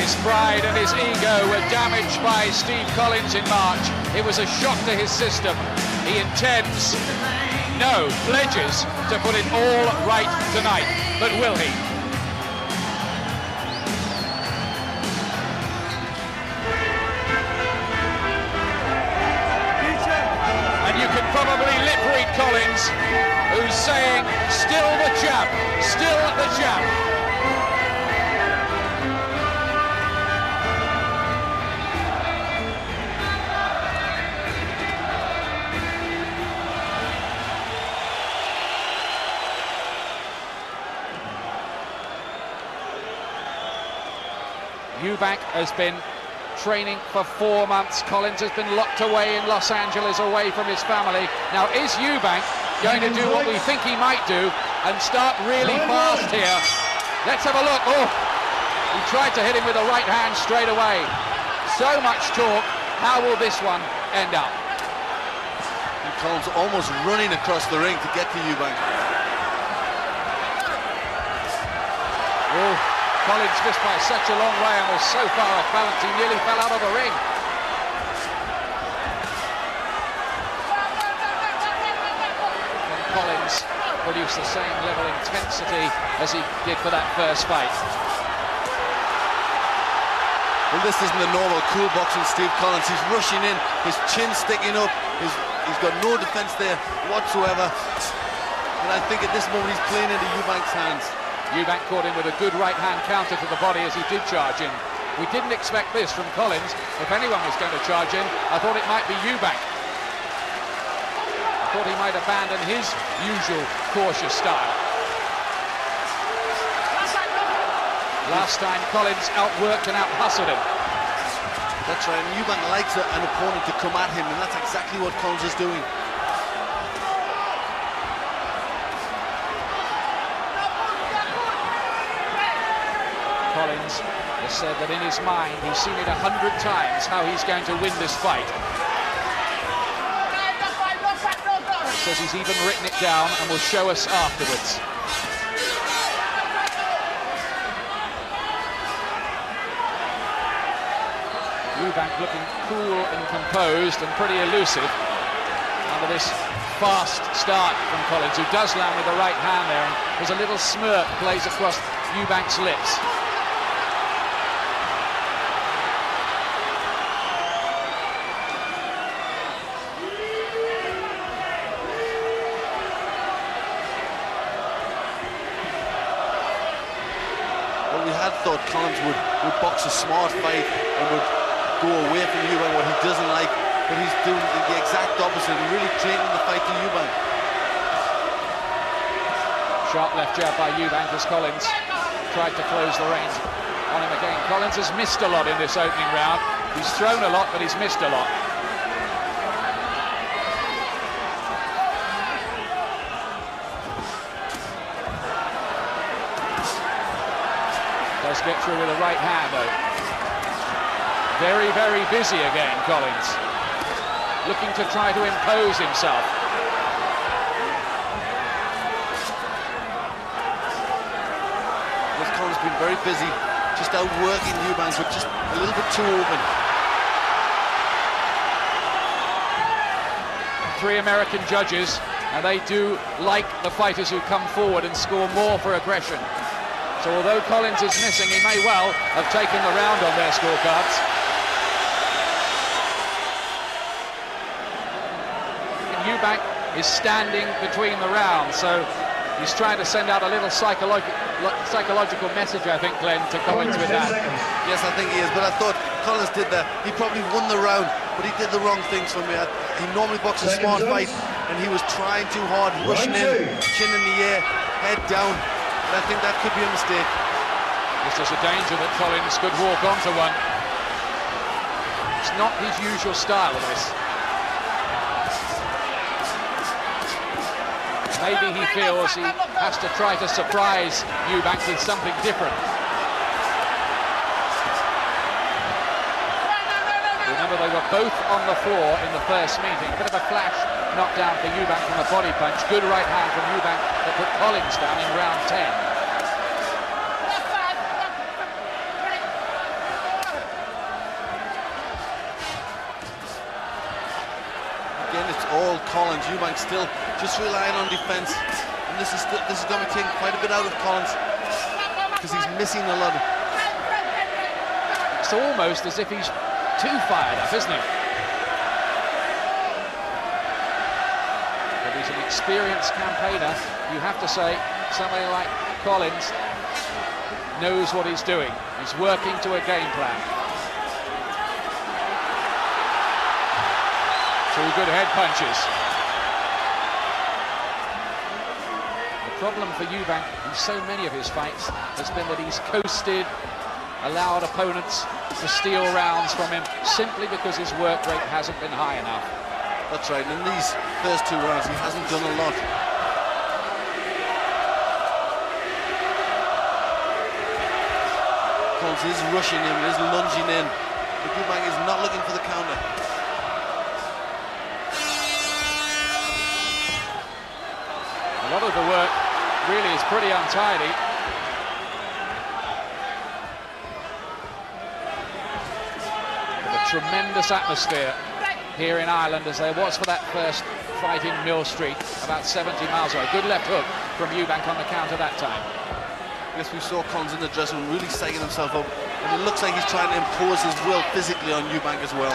His pride and his ego were damaged by Steve Collins in March. It was a shock to his system. He intends, no, pledges to put it all right tonight. But will he? And you can probably lip read Collins, who's saying, still the champ, still the champ. Eubank has been training for 4 months. Collins has been locked away in Los Angeles, away from his family. Now, is Eubank going to do what we think he might do and start really fast here? Let's have a look. Oh, he tried to hit him with the right hand straight away. So much talk. How will this one end up? And Collins almost running across the ring to get to Eubank. Oh, Collins missed by such a long way and was so far off balance he nearly fell out of the ring. And Collins produced the same level of intensity as he did for that first fight. Well, this isn't the normal cool boxing Steve Collins. He's rushing in, his chin sticking up, he's got no defense there whatsoever. And I think at this moment he's playing into Eubank's hands. Eubank caught him with a good right-hand counter to the body as he did charge in. We didn't expect this from Collins. If anyone was going to charge in, I thought it might be Eubank. I thought he might abandon his usual cautious style. Last time Collins outworked and out-hustled him. That's right, and Eubank likes an opponent to come at him, and that's exactly what Collins is doing. Collins has said that in his mind he's seen it 100 times how he's going to win this fight. He says he's even written it down and will show us afterwards. Eubank looking cool and composed and pretty elusive under this fast start from Collins, who does land with the right hand there, and there's a little smirk plays across Eubank's lips. Well, we had thought Collins would box a smart fight and would go away from Eubank, what he doesn't like, but he's doing the exact opposite and really training the fight to Eubank. Sharp left jab by Eubank as Collins tried to close the range on him again. Collins has missed a lot in this opening round. He's thrown a lot, but he's missed a lot. Does get through with a right hand, though. Very, very busy again, Collins. Looking to try to impose himself. This Collins been very busy, just outworking Eubank, but just a little bit too open. 3 American judges, and they do like the fighters who come forward and score more for aggression. So although Collins is missing, he may well have taken the round on their scorecards. Eubank is standing between the rounds, so he's trying to send out a little psychological message, I think, Glenn, to Collins with that. Yes, I think he is, but I thought Collins did that. He probably won the round, but he did the wrong things for me. He normally boxes a smart fight, and he was trying too hard, rushing in, chin in the air, head down, and I think that could be a mistake. This is a danger that Collins could walk onto one. It's not his usual style of this. Maybe he feels he has to try to surprise Eubank with something different. Remember, they were both on the floor in the first meeting. Bit of a flash knockdown for Eubank from a body punch. Good right hand from Eubank that put Collins down in round 10. Collins. Eubank still just relying on defence, and this is going to be taking quite a bit out of Collins because he's missing a lot. It's almost as if he's too fired up, isn't he? But he's an experienced campaigner. You have to say somebody like Collins knows what he's doing. He's working to a game plan. Two good head punches. The problem for Eubank in so many of his fights has been that he's coasted, allowed opponents to steal rounds from him simply because his work rate hasn't been high enough. That's right, and in these first 2 rounds he hasn't done a lot. Collins is rushing him, is lunging in, but Eubank is not looking for the counter. A lot of the work really is pretty untidy. But a tremendous atmosphere here in Ireland, as there was for that first fight in Mill Street, about 70 miles away. Good left hook from Eubank on the counter that time. Yes, we saw Collins in the dressing room really psyching himself up, and it looks like he's trying to impose his will physically on Eubank as well.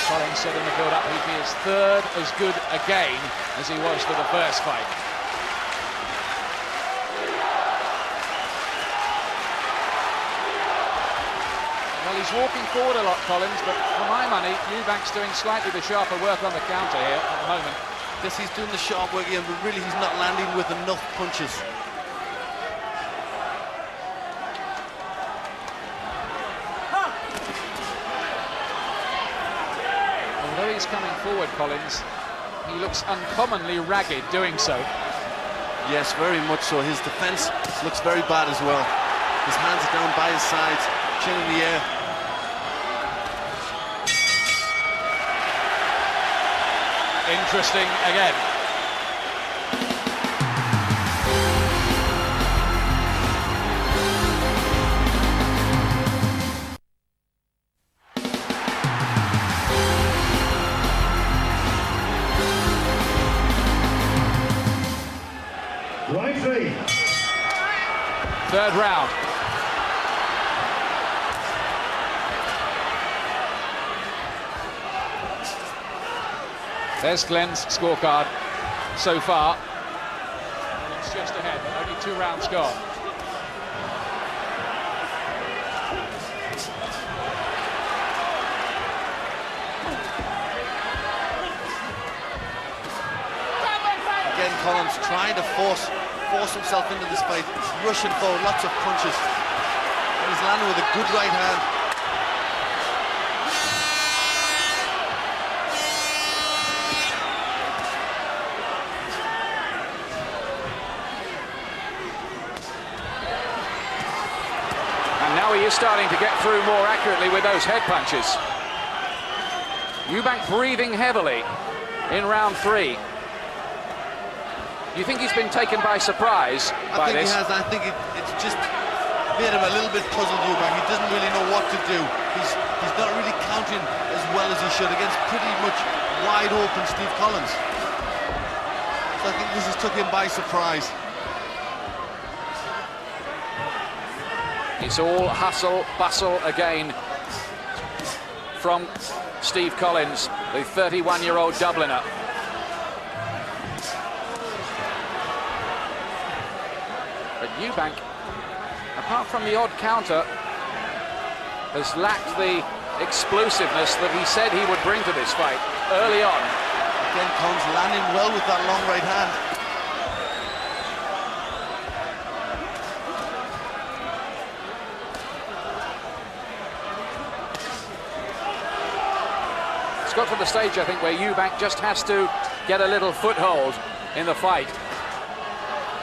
Collins said in the build-up he'd be his third as good again as he was for the first fight. Well, he's walking forward a lot, Collins, but for my money, Eubank's doing slightly the sharper work on the counter here at the moment. Yes, he's doing the sharp work again, but really he's not landing with enough punches. Although he's coming forward, Collins, he looks uncommonly ragged doing so. Yes, very much so. His defence looks very bad as well. His hands are down by his sides, chin in the air. Interesting again. Right 3. Third round. There's Glenn's scorecard so far. And it's just ahead, only 2 rounds gone. Again, Collins trying to force himself into this fight, rushing forward, lots of punches. And he's landing with a good right hand. Now he is starting to get through more accurately with those head punches. Eubank breathing heavily in round 3. You think he's been taken by surprise by this? I think he has. I think it's just made him a little bit puzzled, Eubank. He doesn't really know what to do. He's not really countering as well as he should against pretty much wide open Steve Collins. So I think this has took him by surprise. It's all hustle, bustle again from Steve Collins, the 31-year-old Dubliner. But Eubank, apart from the odd counter, has lacked the explosiveness that he said he would bring to this fight early on. Again, Collins landing well with that long right hand. Got to the stage, I think, where Eubank just has to get a little foothold in the fight.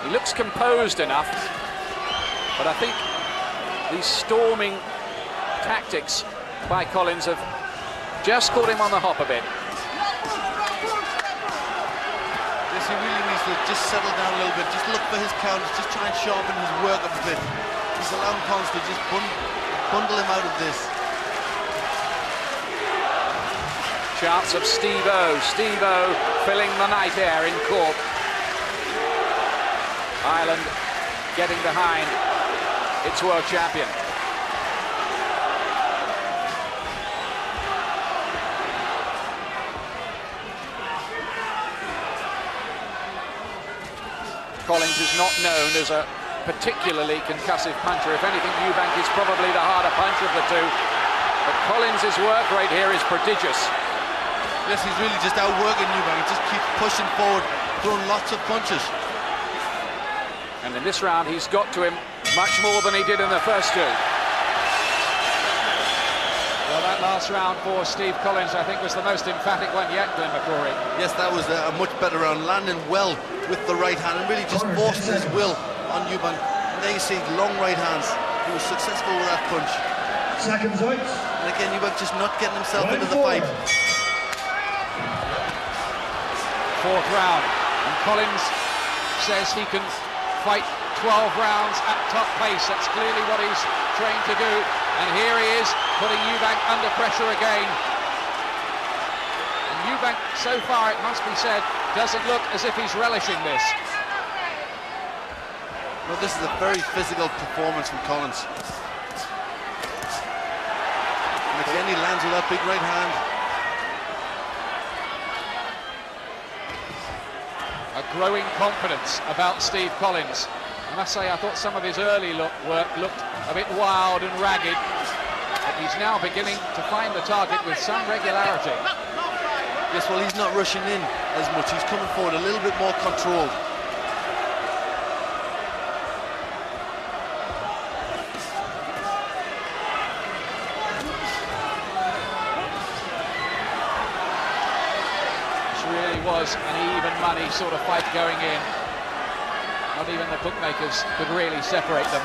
He looks composed enough, but I think these storming tactics by Collins have just caught him on the hop a bit. Yes, he really needs to just settle down a little bit, just look for his counters, just try and sharpen his work up a bit. He's allowing Collins to just bundle him out of this. Chance of Steve-O. Steve-O filling the night air in Cork. Ireland getting behind its world champion. Collins is not known as a particularly concussive puncher. If anything, Eubank is probably the harder puncher of the two. But Collins' work rate here is prodigious. Yes, he's really just outworking Eubank. He just keeps pushing forward, throwing lots of punches. And in this round, he's got to him much more than he did in the first two. Well, that last round for Steve Collins, I think, was the most emphatic one yet, Glenn McCrory. Yes, that was a much better round, landing well with the right hand and really just forced his will on Eubank. And there you see long right hands. He was successful with that punch. Seconds out. And again, Eubank just not getting himself into the fight. Fourth round, and Collins says he can fight 12 rounds at top pace. That's clearly what he's trained to do. And here he is, putting Eubank under pressure again. And Eubank, so far, it must be said, doesn't look as if he's relishing this. Well, this is a very physical performance from Collins. And again, he lands with that big right hand. A growing confidence about Steve Collins. I must say, I thought some of his early work looked a bit wild and ragged, but he's now beginning to find the target with some regularity. Yes, well, he's not rushing in as much. He's coming forward a little bit more controlled. Was an even money sort of fight going in. Not even the bookmakers could really separate them.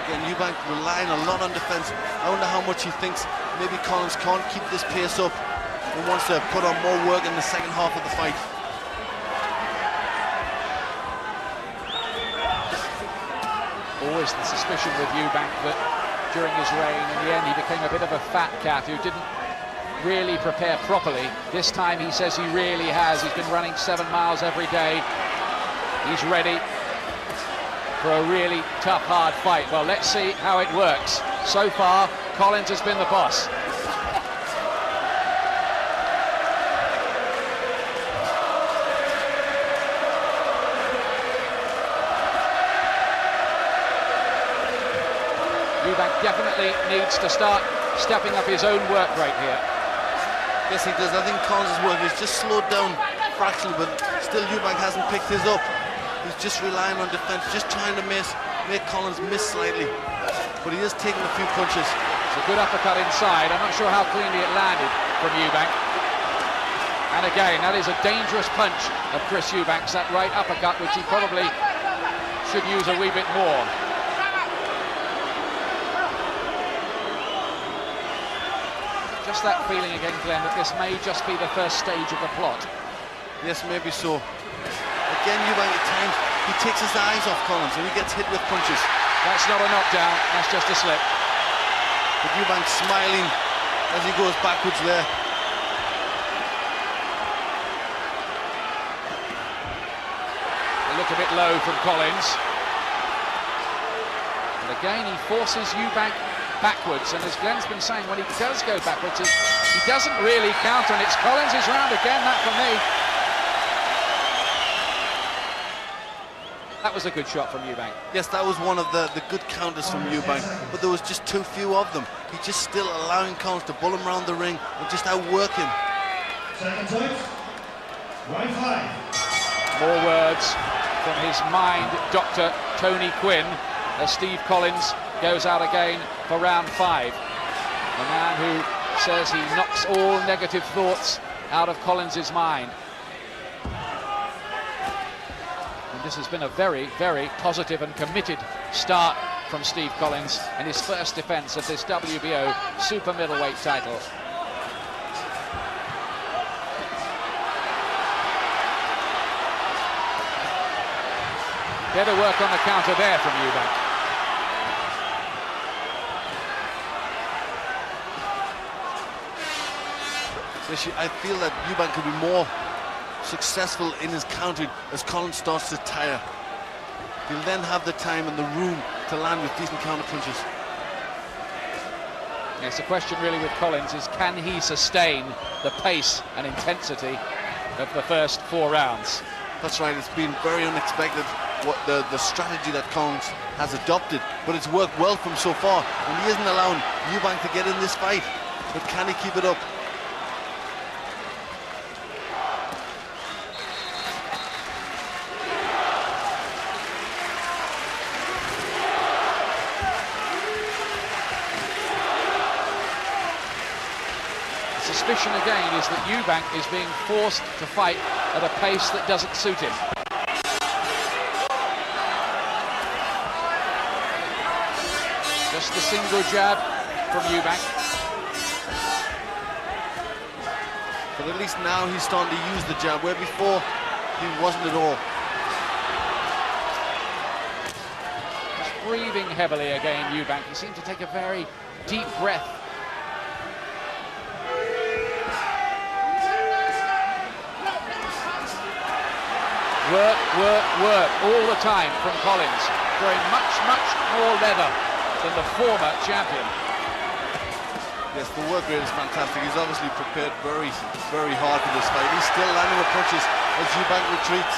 Again, Eubank relying a lot on defense. I wonder how much he thinks maybe Collins can't keep this pace up and wants to put on more work in the second half of the fight. Always the suspicion with Eubank that during his reign, in the end, he became a bit of a fat cat who didn't really prepare properly. This time he says he really has. He's been running 7 miles every day. He's ready for a really tough, hard fight. Well, let's see how it works. So far, Collins has been the boss. Eubank definitely needs to start stepping up his own work rate here. Yes, he does. I think Collins' work is just slowed down fractionally, but still Eubank hasn't picked his up. He's just relying on defense, just trying to make Collins miss slightly. But he is taking a few punches. It's a good uppercut inside. I'm not sure how cleanly it landed from Eubank. And again, that is a dangerous punch of Chris Eubank's, that right uppercut, which he probably should use a wee bit more. Just that feeling again, Glenn, that this may just be the first stage of the plot. Yes, maybe so. Again, Eubank at times, he takes his eyes off Collins and he gets hit with punches. That's not a knockdown, that's just a slip. But Eubank smiling as he goes backwards there. A look a bit low from Collins. And again, he forces Eubank backwards, and as Glenn's been saying, when he does go backwards, he doesn't really counter, and it's Collins' round again, that for me. That was a good shot from Eubank. Yes, that was one of the good counters from Eubank, but there was just too few of them. He just still allowing Collins to bull him around the ring and just outwork him. Second out. Right five. More words from his mind, Dr. Tony Quinn, as Steve Collins goes out again for round 5. The man who says he knocks all negative thoughts out of Collins' mind. And this has been a very, very positive and committed start from Steve Collins in his first defence of this WBO super middleweight title. Better work on the counter there from Eubank. I feel that Eubank could be more successful in his countering as Collins starts to tire. He'll then have the time and the room to land with decent counter punches. Yes, the question really with Collins is, can he sustain the pace and intensity of the first 4 rounds? That's right, it's been very unexpected what the strategy that Collins has adopted, but it's worked well for him so far, and he isn't allowing Eubank to get in this fight. But can he keep it up? Suspicion again is that Eubank is being forced to fight at a pace that doesn't suit him. Just the single jab from Eubank. But at least now he's starting to use the jab, where before he wasn't at all. Just breathing heavily again, Eubank. He seemed to take a very deep breath. Work, work, work, all the time from Collins, throwing much, much more leather than the former champion. Yes, the work rate is fantastic. He's obviously prepared very, very hard for this fight. He's still landing with punches as Eubank retreats.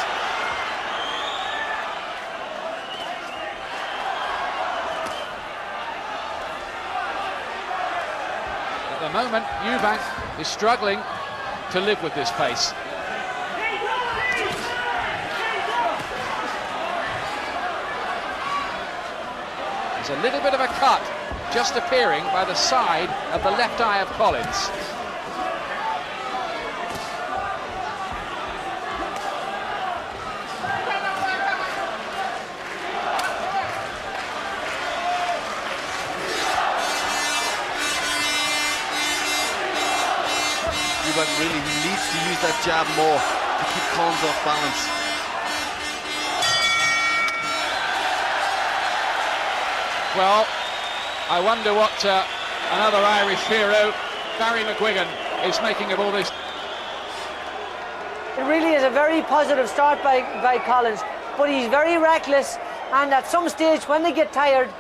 At the moment, Eubank is struggling to live with this pace. A little bit of a cut just appearing by the side of the left eye of Collins. Eubank really needs to use that jab more to keep Collins off balance. Well, I wonder what another Irish hero, Barry McGuigan, is making of all this. It really is a very positive start by Collins, but he's very reckless, and at some stage when they get tired,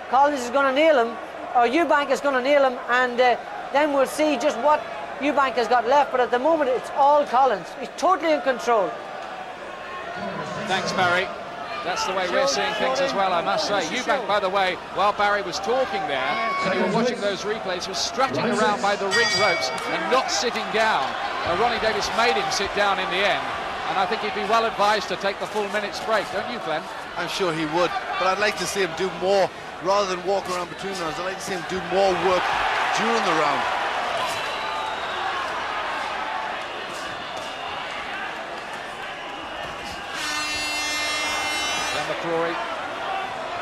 Collins is going to nail him, or Eubank is going to nail him, and then we'll see just what Eubank has got left, but at the moment it's all Collins. He's totally in control. Thanks, Barry. That's the way we're seeing things as well, I must say. Eubank, by the way, while Barry was talking there, and you were watching those replays, was strutting around by the ring ropes and not sitting down. Ronnie Davis made him sit down in the end, and I think he'd be well advised to take the full minute's break, don't you, Glenn? I'm sure he would, but I'd like to see him do more rather than walk around between rounds. I'd like to see him do more work during the round. McCrory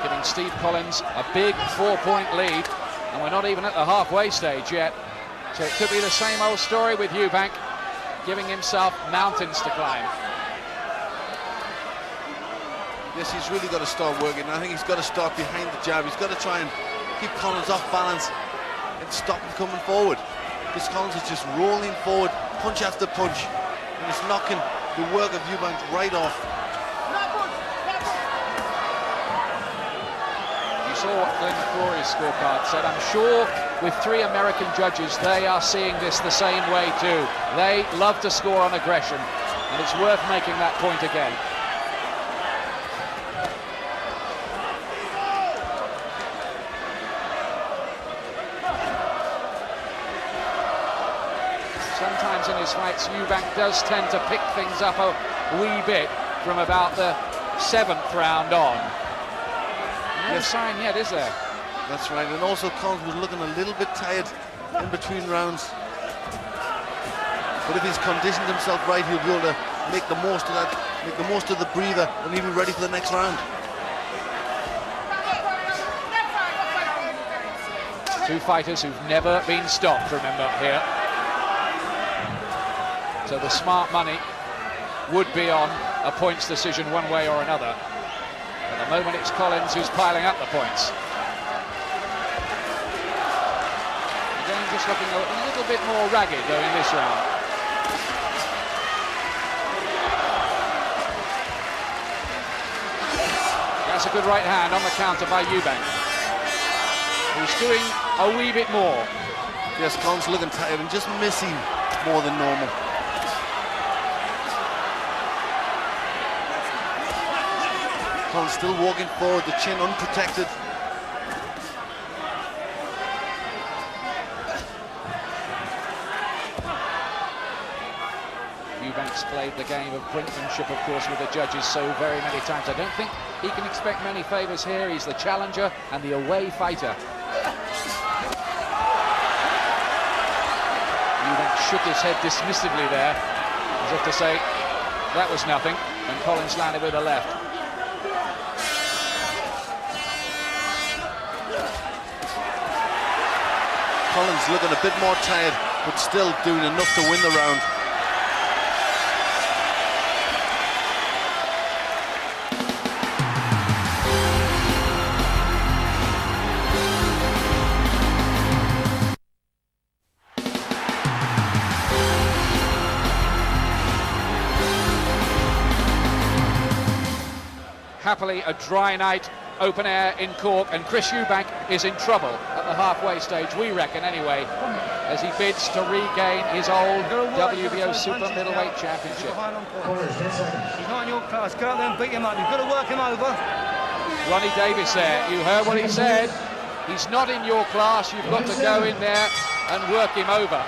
giving Steve Collins a big 4-point lead, and we're not even at the halfway stage yet, so it could be the same old story with Eubank giving himself mountains to climb. Yes, he's really got to start working. I think he's got to start behind the jab. He's got to try and keep Collins off balance and stop him coming forward, because Collins is just rolling forward punch after punch, and it's knocking the work of Eubank right off. Saw what Glenn McCrory's scorecard said. I'm sure with 3 American judges, they are seeing this the same way too. They love to score on aggression, and it's worth making that point again. Sometimes in his fights, Eubank does tend to pick things up a wee bit from about the 7th round on. No sign yet, is there? That's right, and also Collins was looking a little bit tired in between rounds. But if he's conditioned himself right, he'll be able to make the most of that, make the most of the breather, and he'll be ready for the next round. 2 fighters who've never been stopped, remember, here. So the smart money would be on a points decision one way or another. At the moment it's Collins who's piling up the points. Again, just looking a little bit more ragged though in this round. That's a good right hand on the counter by Eubank, who's doing a wee bit more. Yes, Collins looking tired and just missing more than normal. Collins still walking forward, the chin unprotected. Eubank's played the game of brinkmanship, of course, with the judges so very many times. I don't think he can expect many favours here. He's the challenger and the away fighter. Eubank shook his head dismissively there, as if to say that was nothing, and Collins landed with a left. Collins looking a bit more tired, but still doing enough to win the round. Happily, a dry night, open air in Cork, and Chris Eubank is in trouble at the halfway stage, we reckon anyway, as he bids to regain his old WBO Super Middleweight Championship. He's not in your class. Go out there and beat him up. You've got to work him over. Ronnie Davis there, you heard what he said. He's not in your class, you've got to go in there and work him over.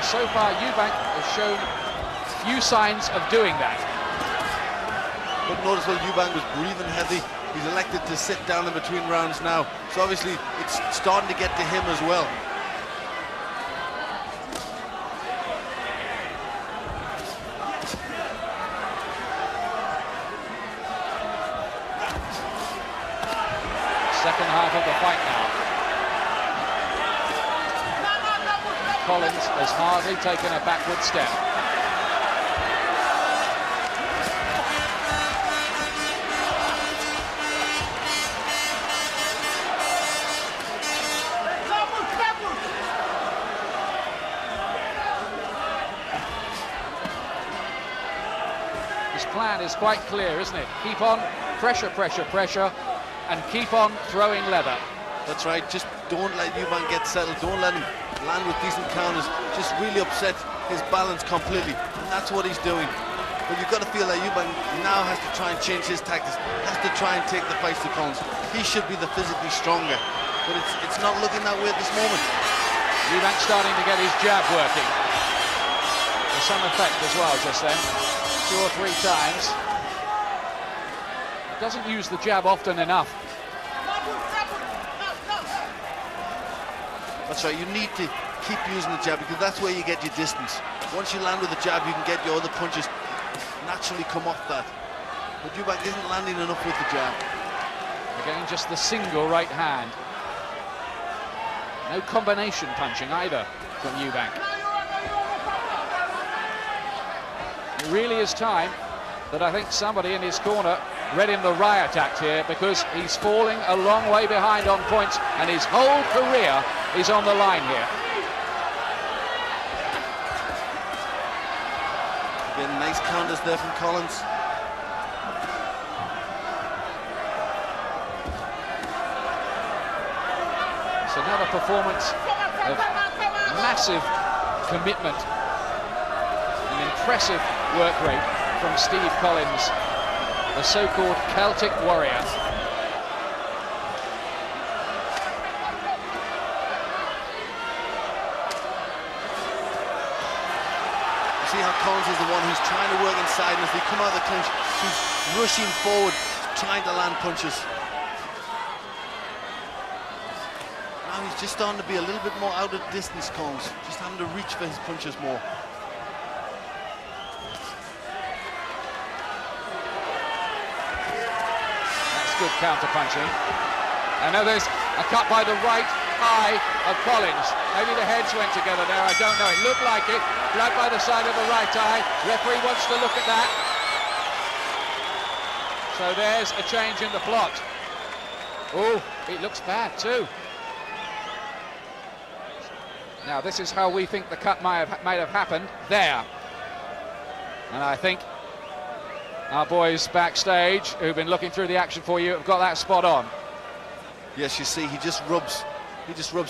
So far, Eubank has shown few signs of doing that. But notice while Eubank was breathing heavy, he's elected to sit down in between rounds now. So obviously it's starting to get to him as well. Second half of the fight now. Collins has hardly taken a backward step. His plan is quite clear, isn't it? Keep on, pressure, pressure, pressure, and keep on throwing leather. That's right, just don't let Eubank get settled, don't let him land with decent counters, just really upset his balance completely, and that's what he's doing. But you've got to feel that Eubank now has to try and change his tactics, has to try and take the fights to Collins. He should be the physically stronger, but it's not looking that way at this moment. Eubank starting to get his jab working. For some effect as well just then. 2 or 3 times. He doesn't use the jab often enough. That's right, you need to keep using the jab because that's where you get your distance. Once you land with the jab, you can get your other punches naturally come off that. But Eubank isn't landing enough with the jab. Again, just the single right hand. No combination punching either from Eubank. It really is time that I think somebody in his corner read him the riot act here, because he's falling a long way behind on points and his whole career is on the line here. Again, nice counters there from Collins. It's another performance of massive commitment, an impressive work rate from Steve Collins, the so-called Celtic warrior. See how Collins is the one who's trying to work inside, and as they come out of the clinch, he's rushing forward, trying to land punches. Now he's just starting to be a little bit more out of distance, Collins, just having to reach for his punches more. Good counter-punching. And now there's a cut by the right eye of Collins. Maybe the heads went together there, I don't know. It looked like it. Blood by the side of the right eye. Referee wants to look at that. So there's a change in the plot. Oh, it looks bad too. Now this is how we think the cut might have happened there. And I think our boys backstage, who've been looking through the action for you, have got that spot on. Yes, you see, he just rubs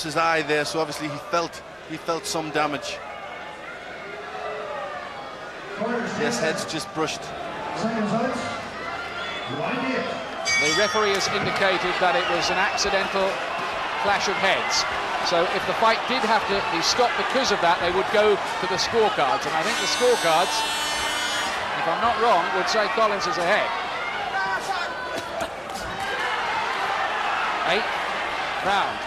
his eye there, so obviously he felt some damage. Yes, head's just brushed. The referee has indicated that it was an accidental clash of heads. So if the fight did have to be stopped because of that, they would go to the scorecards. And I think the scorecards, if I'm not wrong, would say Collins is ahead. 8th round.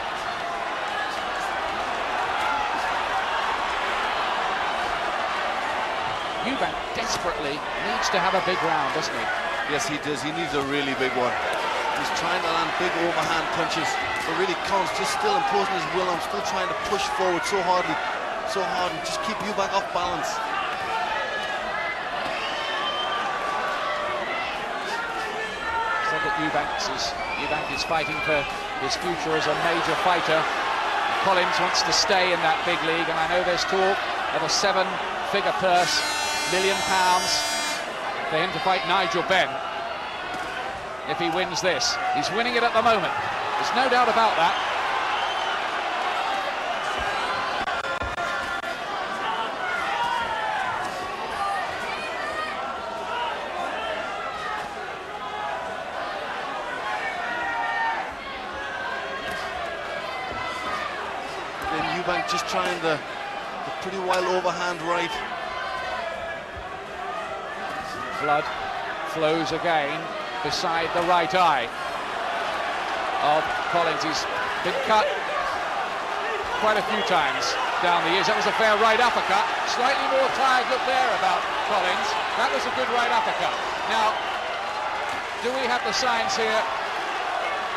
Eubank desperately needs to have a big round, doesn't he? Yes, he does. He needs a really big one. He's trying to land big overhand punches, but really Collins just still imposing his will. I'm still trying to push forward so hard, and just keep Eubank off balance. Said that Eubank is fighting for his future as a major fighter. Collins wants to stay in that big league, and I know there's talk of a 7-figure purse, £1 million, for him to fight Nigel Benn if he wins this. He's winning it at the moment. There's no doubt about that. Then Eubank just trying the pretty wild overhand right. Blood flows again beside the right eye of Collins. He's been cut quite a few times down the years. That was a fair right uppercut. Slightly more tired look there about Collins. That was a good right uppercut. Now, do we have the signs here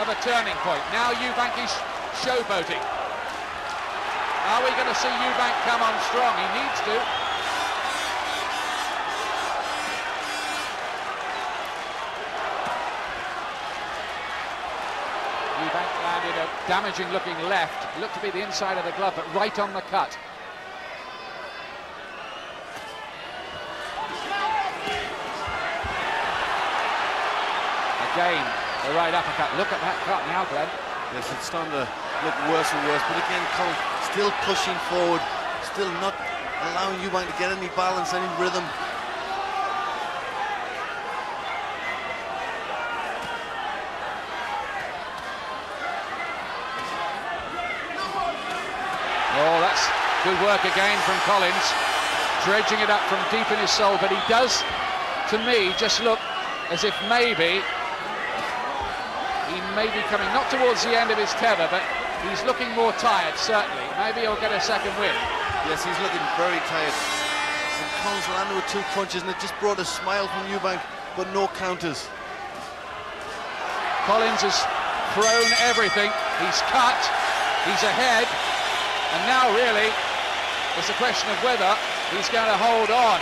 of a turning point? Now Eubank is showboating. Are we going to see Eubank come on strong? He needs to. Eubank landed a damaging-looking left. It looked to be the inside of the glove, but right on the cut. Again, the right uppercut. Look at that cut now, Glenn. Yes, it's starting to look worse and worse, but again, Collins still pushing forward, still not allowing Eubank to get any balance, any rhythm. Oh, that's good work again from Collins, dredging it up from deep in his soul, but he does, to me, just look as if maybe he may be coming not towards the end of his tether, but he's looking more tired, certainly. Maybe he'll get a second win. Yes, he's looking very tired. And Collins landed with 2 punches, and it just brought a smile from Eubank, but no counters. Collins has thrown everything. He's cut, he's ahead, and now really it's a question of whether he's going to hold on.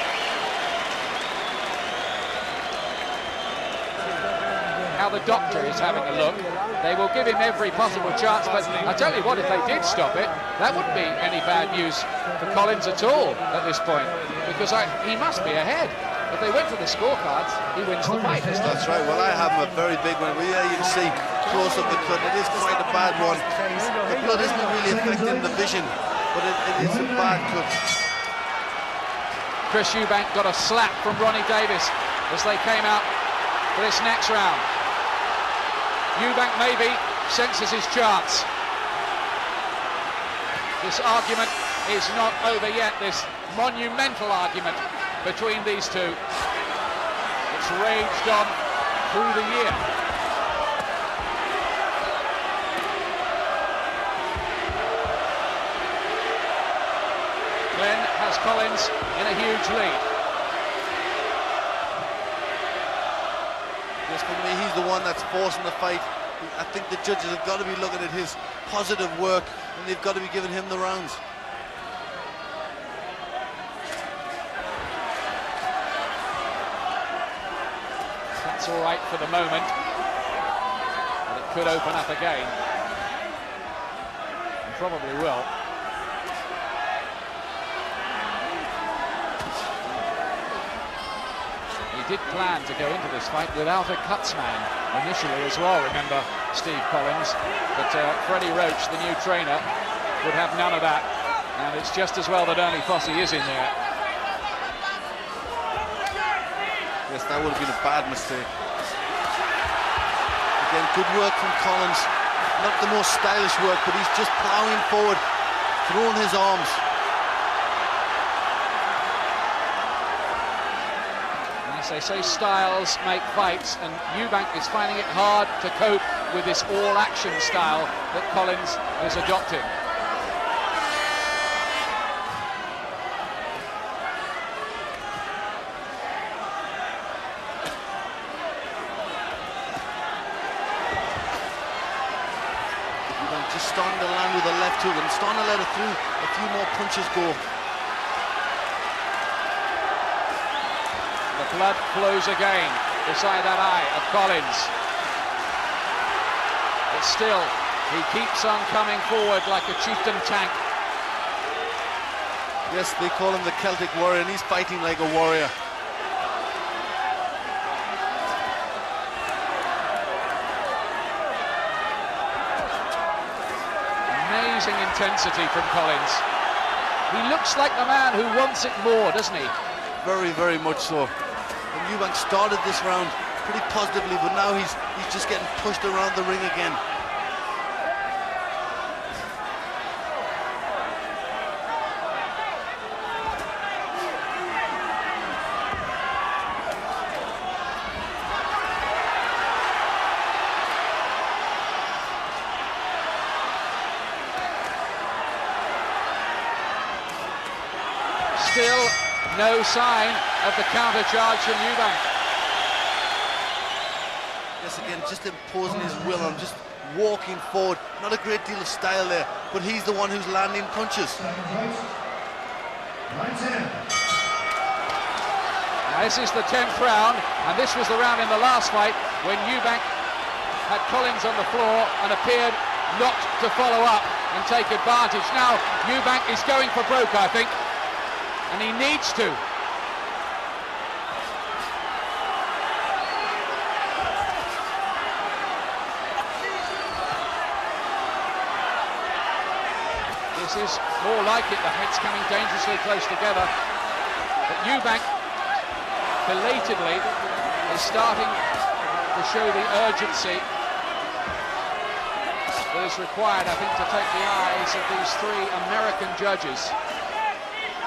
How the doctor is having a look. They will give him every possible chance, but I tell you what, if they did stop it, that wouldn't be any bad news for Collins at all at this point, because he must be ahead. If they went for the scorecards, he wins the fight. That's right. Well, I have him a very big one. Well, yeah, you can see close up the cut. It is quite a bad one. The blood isn't really affecting the vision, but it is a bad cut. Chris Eubank got a slap from Ronnie Davis as they came out for this next round. Eubank maybe senses his chance. This argument is not over yet, this monumental argument between these two. It's raged on through the year. Glenn has Collins in a huge lead. Yes, for me, he's the one that's forcing the fight. I think the judges have got to be looking at his positive work, and they've got to be giving him the rounds. That's all right for the moment, but it could open up again. And probably will. He did plan to go into this fight without a cuts man initially as well, remember Steve Collins, but Freddie Roach, the new trainer, would have none of that, and it's just as well that Ernie Fossey is in there. Yes, that would have been a bad mistake. Again, good work from Collins. Not the most stylish work, but he's just ploughing forward, throwing his arms. And as they say, styles make fights, and Eubank is finding it hard to cope with this all-action style that Collins is adopting. Just starting to land with a left hook and starting to let it through. A few more punches go. The blood flows again beside that eye of Collins. But still, he keeps on coming forward like a chieftain tank. Yes, they call him the Celtic Warrior, and he's fighting like a warrior. Amazing intensity from Collins. He looks like the man who wants it more, doesn't he? Very, very much so. And Eubank started this round pretty positively, but now he's just getting pushed around the ring again. Still no sign of the counter charge from Eubank. Yes, again, just imposing his will and just walking forward. Not a great deal of style there, but he's the one who's landing punches. Now, this is the 10th round, and this was the round in the last fight when Eubank had Collins on the floor and appeared not to follow up and take advantage. Now Eubank is going for broke, I think, and he needs to. This is more like it, the heads coming dangerously close together. But Eubank, belatedly, is starting to show the urgency that is required, I think, to take the eyes of these three American judges.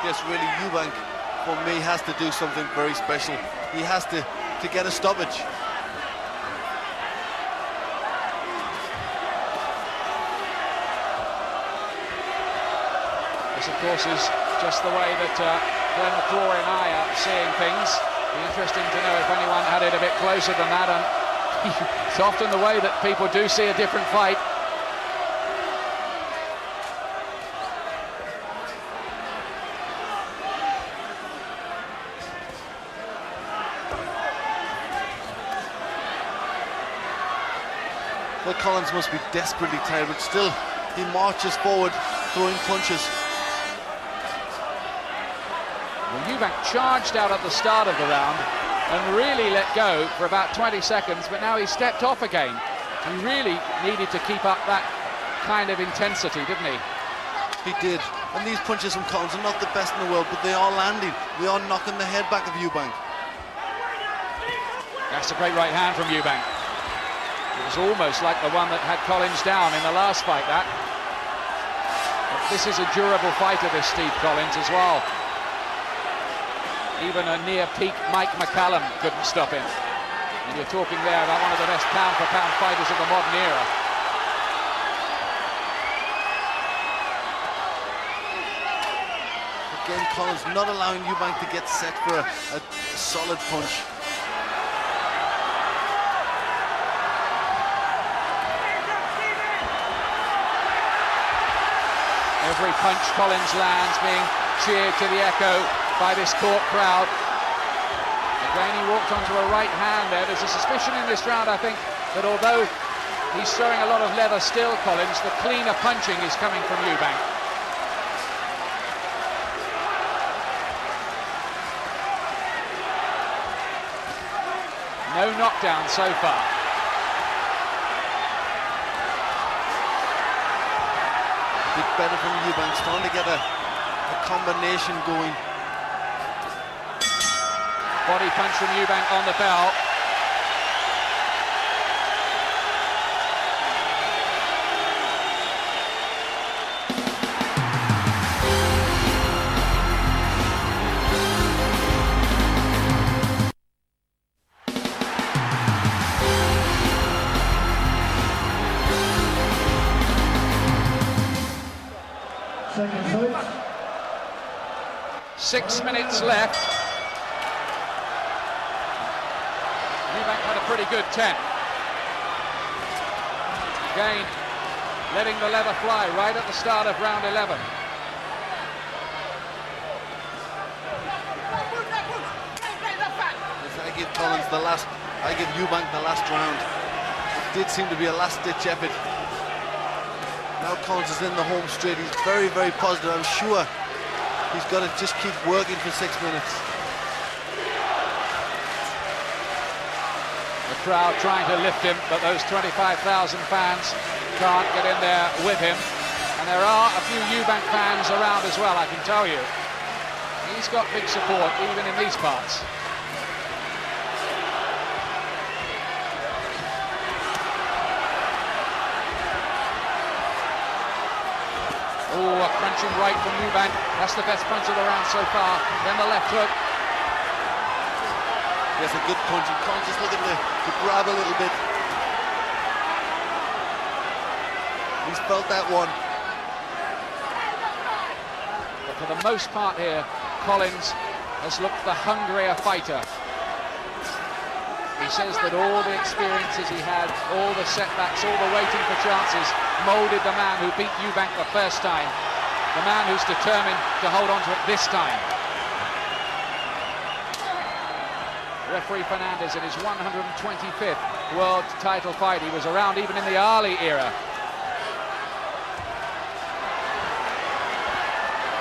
Yes, really, Eubank, for me, has to do something very special. He has to get a stoppage. This, of course, is just the way that Glenn McCrory and I are seeing things. It'd be interesting to know if anyone had it a bit closer than that, and it's often the way that people do see a different fight. Well, Collins must be desperately tired, but still, he marches forward, throwing punches. Well, Eubank charged out at the start of the round and really let go for about 20 seconds, but now he stepped off again. He really needed to keep up that kind of intensity, didn't he? He did. And these punches from Collins are not the best in the world, but they are landing. They are knocking the head back of Eubank. That's a great right hand from Eubank. It was almost like the one that had Collins down in the last fight, that. But this is a durable fighter, this Steve Collins, as well. Even a near-peak Mike McCallum couldn't stop him. And you're talking there about one of the best pound-for-pound fighters of the modern era. Again, Collins not allowing Eubank to get set for a solid punch. Every punch Collins lands being cheered to the echo by this court crowd. Again, he walked onto a right hand there. There's a suspicion in this round, I think, that although he's throwing a lot of leather still, Collins, the cleaner punching is coming from Eubank. No knockdown so far. Big better from Eubank, trying to get a combination going. Body punch from Eubank on the bell. Second fight. 6 minutes left. Eubank had a pretty good 10. Again, letting the leather fly right at the start of round 11. I give Eubank the last round. It did seem to be a last-ditch effort. Now Collins is in the home straight. He's very, very positive. I'm sure he's got to just keep working for 6 minutes. The crowd trying to lift him, but those 25,000 fans can't get in there with him. And there are a few Eubank fans around as well, I can tell you. He's got big support, even in these parts. Oh, a crunching right from Eubank. That's the best punch of the round so far. Then the left hook. Yes, a good punch. And Collins just looking to grab a little bit. He's felt that one. But for the most part here, Collins has looked the hungrier fighter. He says that all the experiences he had, all the setbacks, all the waiting for chances, moulded the man who beat Eubank the first time, the man who's determined to hold on to it this time. Referee Fernandez in his 125th world title fight. He was around even in the Ali era.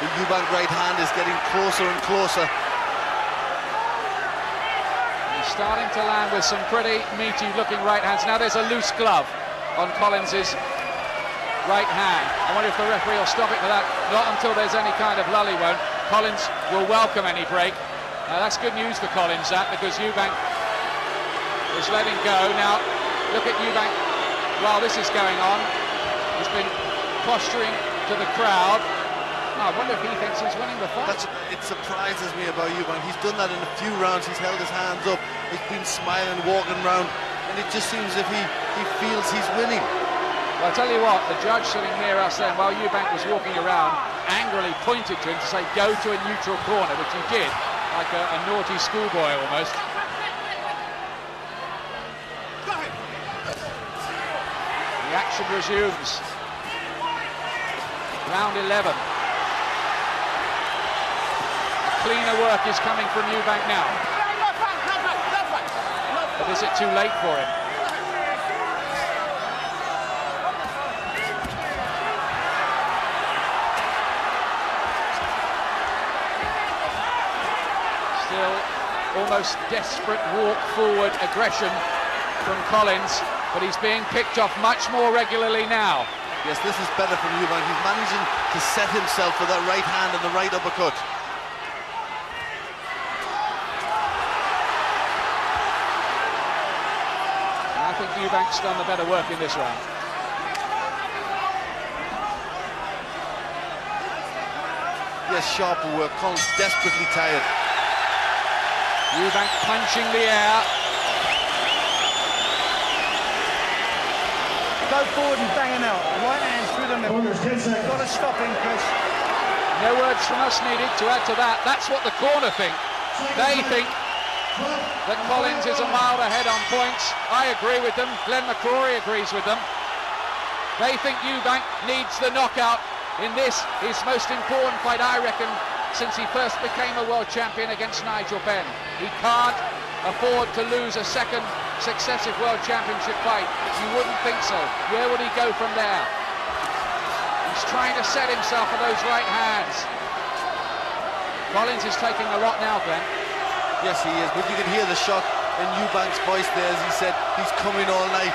The Eubank right hand is getting closer and closer. He's starting to land with some pretty meaty looking right hands. Now there's a loose glove on Collins's right hand. I wonder if the referee will stop it for that. Not until there's any kind of lull, he won't. Collins will welcome any break. Now that's good news for Collins, that, because Eubank is letting go. Now look at Eubank while this is going on. He's been posturing to the crowd. I wonder if he thinks he's winning the fight. It surprises me about Eubank. He's done that in a few rounds. He's held his hands up. He's been smiling, walking around, and it just seems as if he feels he's winning. Well, I'll tell you what, the judge sitting near us then, while Eubank was walking around, angrily pointed to him to say, go to a neutral corner, which he did, like a naughty schoolboy almost. The action resumes. Round 11. Cleaner work is coming from Eubank now. But is it too late for him? Still almost desperate walk forward aggression from Collins, but he's being picked off much more regularly now. Yes, this is better from Eubank. He's managing to set himself for that right hand and the right uppercut. I think Eubank's done the better work in this round. Yes, sharper work. Collins desperately tired. Eubank punching the air. Go forward and bang him out. Right hand through the middle. Corners, 10 seconds. Got to stop him, Chris. No words from us needed to add to that. That's what the corner think. They think that Collins is a mile ahead on points. I agree with them. Glenn McCrory agrees with them. They think Eubank needs the knockout in this, his most important fight, I reckon, since he first became a world champion against Nigel Benn. He can't afford to lose a second successive World Championship fight? You wouldn't think so. Where would he go from there? He's trying to set himself for those right hands. Collins is taking a lot now, Glenn. Yes, he is, but you can hear the shock in Eubank's voice there as he said he's coming all night.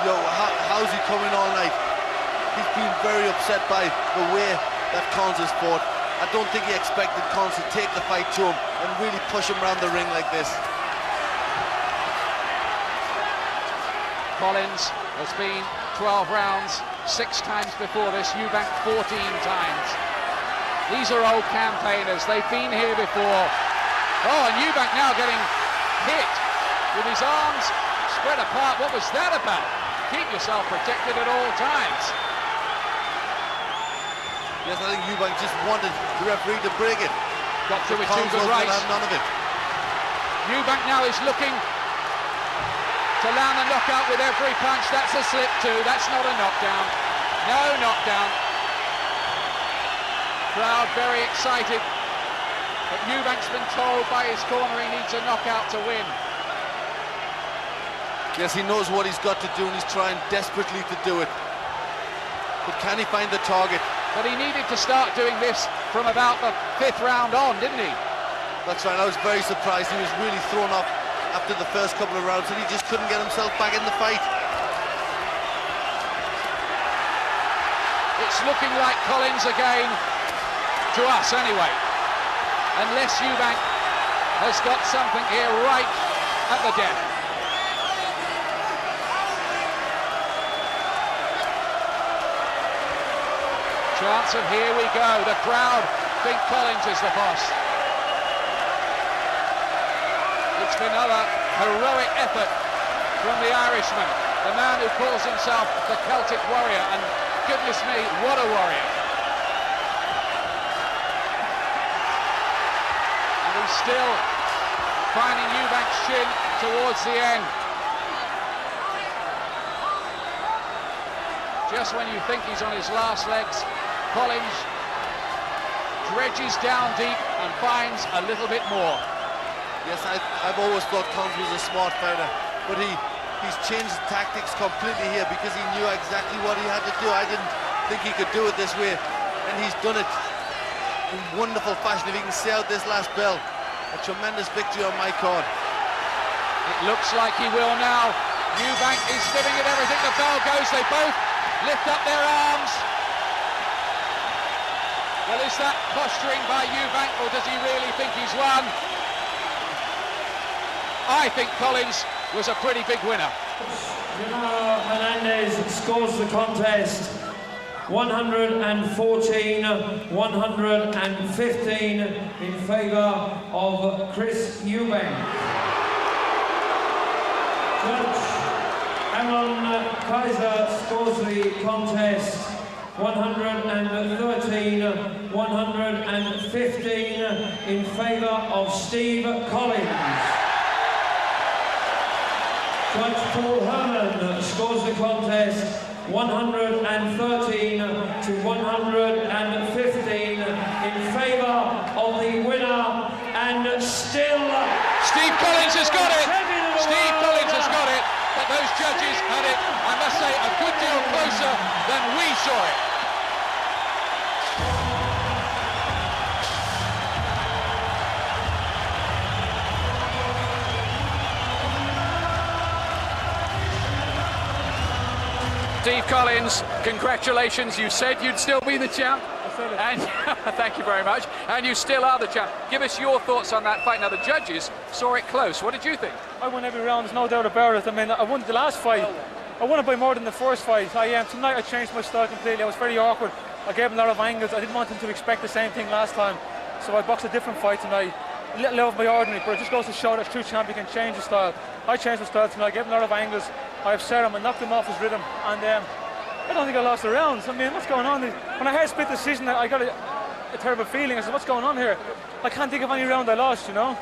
Yo, how's he coming all night? He's been very upset by the way that Collins has fought. I don't think he expected Collins to take the fight to him and really push him around the ring like this. Collins has been 12 rounds 6 times before this, Eubank 14 times. These are old campaigners, they've been here before. Oh, and Eubank now getting hit with his arms spread apart. What was that about? Keep yourself protected at all times. Yes, I think Eubank just wanted the referee to break it. Got through with 2 Collins good wasn't rights. gonna have none of it. Eubank now is looking to land a knockout with every punch. That's a slip too, that's not a knockdown. No knockdown. Crowd very excited, but Eubank's been told by his corner he needs a knockout to win. Yes, he knows what he's got to do and he's trying desperately to do it. But can he find the target? But he needed to start doing this from about the 5th round on, didn't he? That's right, I was very surprised. He was really thrown off after the first couple of rounds and he just couldn't get himself back in the fight. It's looking like Collins again, to us anyway. Unless Eubank has got something here right at the death. Chance of here we go. The crowd think Collins is the boss. It's been another heroic effort from the Irishman, the man who calls himself the Celtic Warrior, and goodness me, what a warrior. And he's still finding Eubank's chin towards the end. Just when you think he's on his last legs, Collins dredges down deep and finds a little bit more. Yes, I've always thought Collins was a smart fighter, but he's changed his tactics completely here because he knew exactly what he had to do. I didn't think he could do it this way, and he's done it in wonderful fashion. If he can stay out this last bell, a tremendous victory on my card. It looks like he will now. Eubank is giving it everything. The bell goes, they both lift up their arms. Well, is that posturing by Eubank, or does he really think he's won? I think Collins was a pretty big winner. Hernandez scores the contest 114-115 in favour of Chris Eubank. Judge Aaron Kaiser scores the contest 113-115 in favour of Steve Collins. Judge Paul Herman scores the contest 113-115 in favour of the winner, and still Steve Collins has got it! Steve Collins has got it, but those judges had it, I must say, a good deal closer than we saw it. Steve Collins, congratulations. You said you'd still be the champ. And thank you very much. And you still are the champ. Give us your thoughts on that fight. Now, the judges saw it close. What did you think? I won every round, there's no doubt about it. I mean, I won the last fight. I won it by more than the first fight. Tonight I changed my style completely. I was very awkward. I gave him a lot of angles. I didn't want him to expect the same thing last time. So I boxed a different fight tonight. A little out of my ordinary, but it just goes to show that a true champion can change his style. I changed my style tonight. I gave him a lot of angles. I upset him. I knocked him off his rhythm. And I don't think I lost the rounds. I mean, what's going on? When I heard split decision, I got a terrible feeling. I said, what's going on here? I can't think of any round I lost, you know?